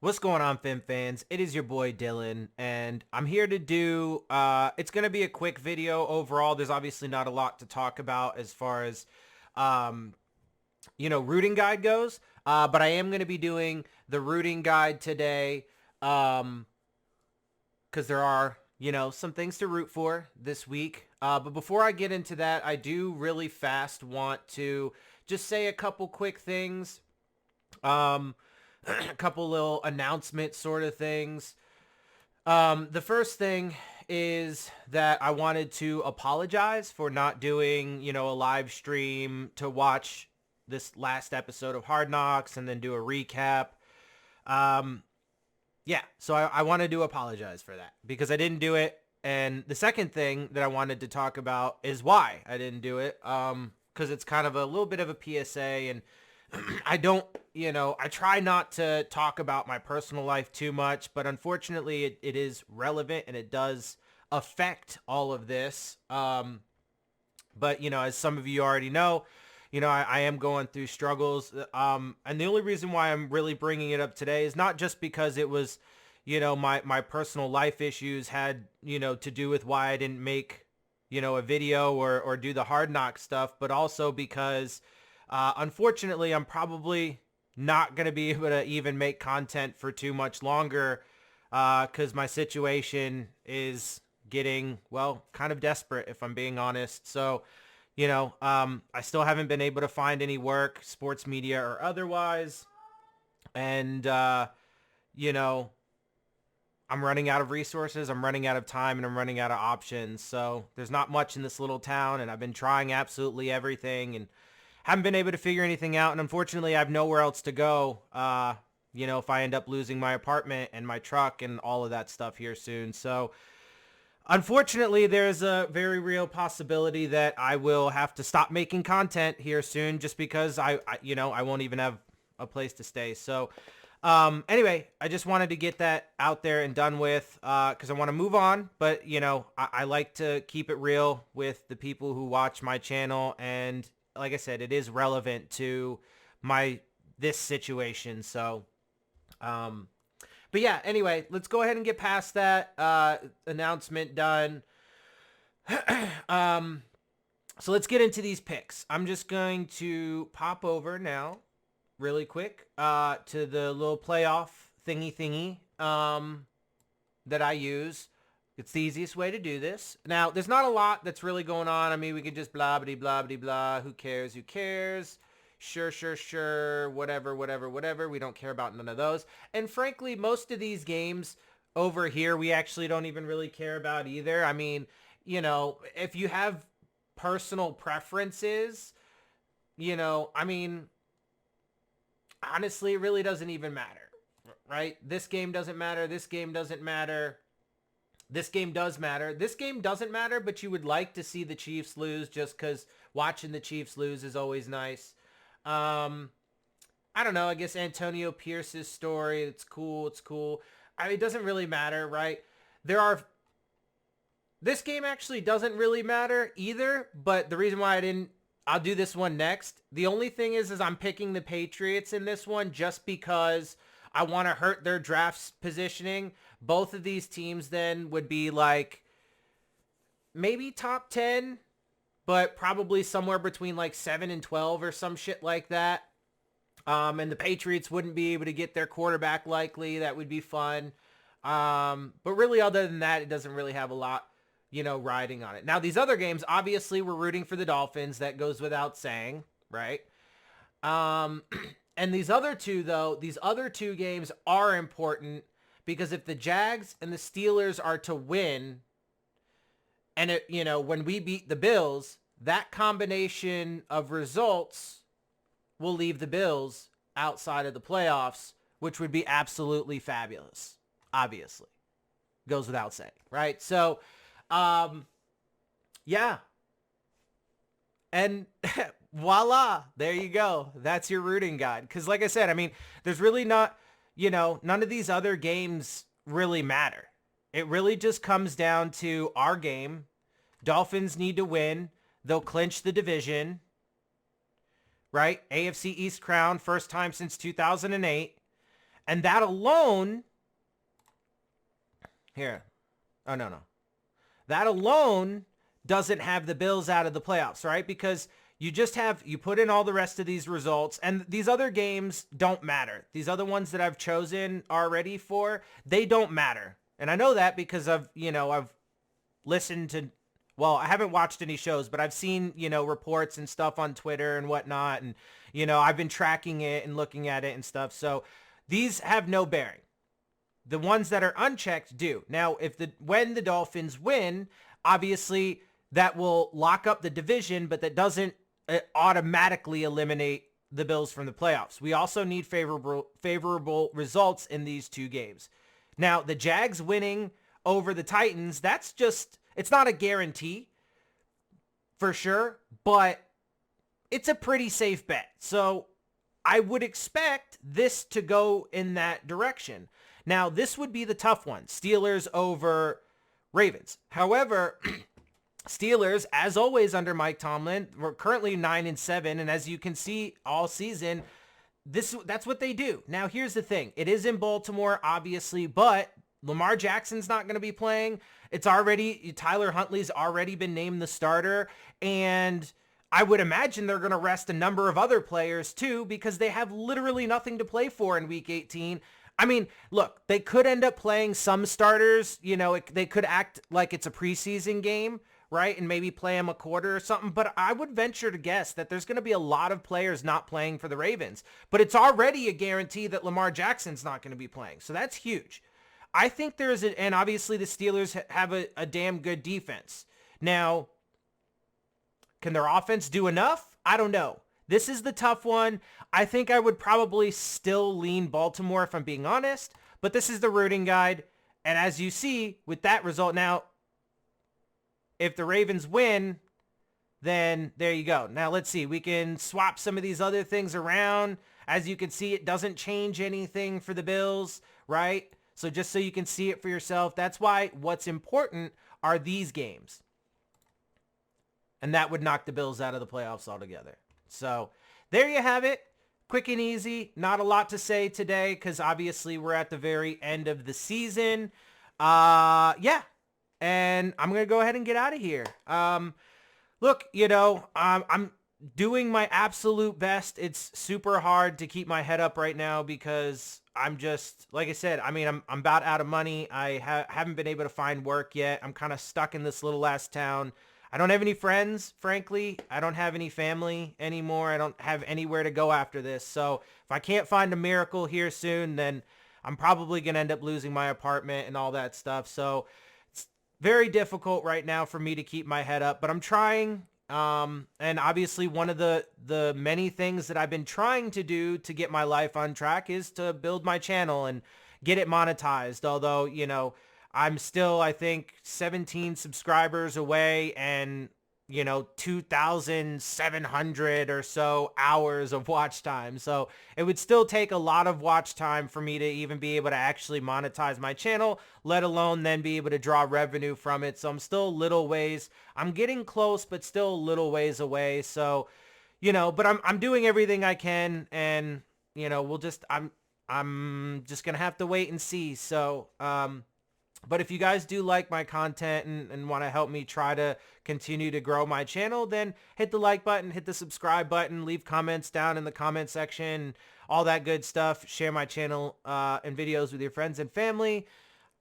What's going on, Fin fans? It is your boy Dillon, and I'm here to do, it's going to be a quick video overall. There's obviously not a lot to talk about as far as, um, rooting guide goes, but I am going to be doing the rooting guide today, because there are, some things to root for this week. But before I get into that, I do really fast want to just say a couple quick things. A couple little announcement sort of things. The first thing is that I wanted to apologize for not doing, a live stream to watch this last episode of Hard Knocks and then do a recap. So I wanted to apologize for that because I didn't do it. And the second thing that I wanted to talk about is why I didn't do it. Because it's kind of a little bit of a PSA, and I don't, I try not to talk about my personal life too much, but unfortunately it is relevant and it does affect all of this. But, as some of you already know, I am going through struggles. And the only reason why I'm really bringing it up today is not just because it was, my personal life issues had, to do with why I didn't make, a video or do the Hard Knock stuff, but also because unfortunately, I'm probably not going to be able to even make content for too much longer because my situation is getting, well, kind of desperate, if I'm being honest. So, I still haven't been able to find any work, sports media or otherwise. And, I'm running out of resources, I'm running out of time, and I'm running out of options. So there's not much in this little town, and I've been trying absolutely everything and haven't been able to figure anything out, and unfortunately I have nowhere else to go, if I end up losing my apartment and my truck and all of that stuff here soon. So unfortunately, there's a very real possibility that I will have to stop making content here soon just because I won't even have a place to stay. So anyway, I just wanted to get that out there and done with because I want to move on. But, I like to keep it real with the people who watch my channel, and like I said, it is relevant to this situation. So, but yeah, anyway, let's go ahead and get past that, announcement done. So let's get into these picks. I'm just going to pop over now really quick, to the little playoff thingy, that I use. It's the easiest way to do this. Now, there's not a lot that's really going on. I mean, we could just blah, blah, blah, blah, blah. Who cares? Who cares? Sure. Whatever. We don't care about none of those. And frankly, most of these games over here, we actually don't even really care about either. I mean, if you have personal preferences, honestly, it really doesn't even matter, right? This game doesn't matter. This game doesn't matter. This game does matter. This game doesn't matter, but you would like to see the Chiefs lose just because watching the Chiefs lose is always nice. I don't know. I guess Antonio Pierce's story, it's cool. I mean, it doesn't really matter, right? This game actually doesn't really matter either, but the reason why I'll do this one next. The only thing is I'm picking the Patriots in this one just because I want to hurt their draft positioning. Both of these teams then would be like maybe top 10, but probably somewhere between like 7 and 12 or some shit like that. And the Patriots wouldn't be able to get their quarterback likely. That would be fun. But really, other than that, it doesn't really have a lot, riding on it. Now, these other games, obviously, we're rooting for the Dolphins. That goes without saying, right? And these other two games are important because if the Jags and the Steelers are to win, and when we beat the Bills, that combination of results will leave the Bills outside of the playoffs, which would be absolutely fabulous. Obviously, goes without saying, right? So, yeah. And voila, there you go. That's your rooting guide. Because like I said, I mean, there's really not, none of these other games really matter. It really just comes down to our game. Dolphins need to win. They'll clinch the division, right? AFC East crown, first time since 2008. And that alone, here, oh, no. That alone doesn't have the Bills out of the playoffs, right? Because you put in all the rest of these results, and these other games don't matter. These other ones that I've chosen already they don't matter. And I know that because I've listened to, well, I haven't watched any shows, but I've seen, reports and stuff on Twitter and whatnot. And, I've been tracking it and looking at it and stuff. So these have no bearing. The ones that are unchecked do. Now, when the Dolphins win, obviously that will lock up the division, but that doesn't automatically eliminate the Bills from the playoffs. We also need favorable results in these two games. Now, the Jags winning over the Titans, it's not a guarantee for sure, but it's a pretty safe bet. So I would expect this to go in that direction. Now, this would be the tough one, Steelers over Ravens. However, Steelers, as always under Mike Tomlin, we're currently 9-7, and as you can see all season, that's what they do. Now, here's the thing. It is in Baltimore, obviously, but Lamar Jackson's not going to be playing. Tyler Huntley's already been named the starter, and I would imagine they're going to rest a number of other players too, because they have literally nothing to play for in Week 18. I mean, look, they could end up playing some starters. They could act like it's a preseason game, right? And maybe play them a quarter or something. But I would venture to guess that there's going to be a lot of players not playing for the Ravens. But it's already a guarantee that Lamar Jackson's not going to be playing. So that's huge. I think and obviously the Steelers have a damn good defense. Now, can their offense do enough? I don't know. This is the tough one. I think I would probably still lean Baltimore if I'm being honest, but this is the rooting guide. And as you see with that result, now, if the Ravens win, then there you go. Now let's see. We can swap some of these other things around. As you can see, it doesn't change anything for the Bills, right? So just so you can see it for yourself, that's why what's important are these games. And that would knock the Bills out of the playoffs altogether. So there you have it. Quick and easy. Not a lot to say today because obviously we're at the very end of the season. Yeah. And I'm going to go ahead and get out of here. Look, I'm doing my absolute best. It's super hard to keep my head up right now because I'm just, like I said, I'm about out of money. I haven't been able to find work yet. I'm kind of stuck in this little ass town. I don't have any friends, frankly. I don't have any family anymore. I don't have anywhere to go after this. So if I can't find a miracle here soon, then I'm probably going to end up losing my apartment and all that stuff. So it's very difficult right now for me to keep my head up, but I'm trying. And obviously one of the many things that I've been trying to do to get my life on track is to build my channel and get it monetized. Although, I'm still, I think, 17 subscribers away and, 2,700 or so hours of watch time. So it would still take a lot of watch time for me to even be able to actually monetize my channel, let alone then be able to draw revenue from it. So I'm still a little ways. I'm getting close, but still a little ways away. So, but I'm doing everything I can, and, I'm just going to have to wait and see. So, but if you guys do like my content and want to help me try to continue to grow my channel, then hit the like button, hit the subscribe button, leave comments down in the comment section, all that good stuff. Share my channel and videos with your friends and family.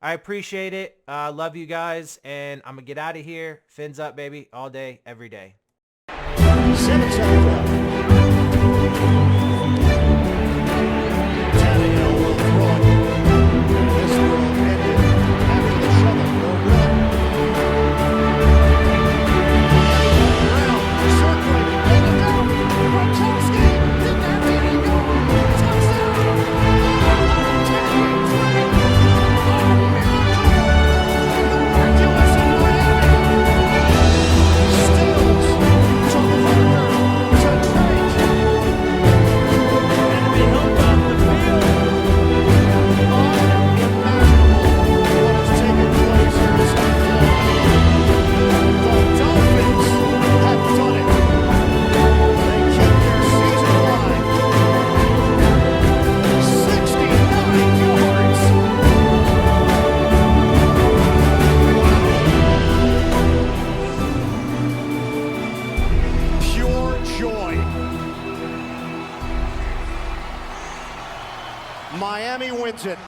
I appreciate it. Love you guys, and I'm going to get out of here. Fins up, baby, all day, every day. it.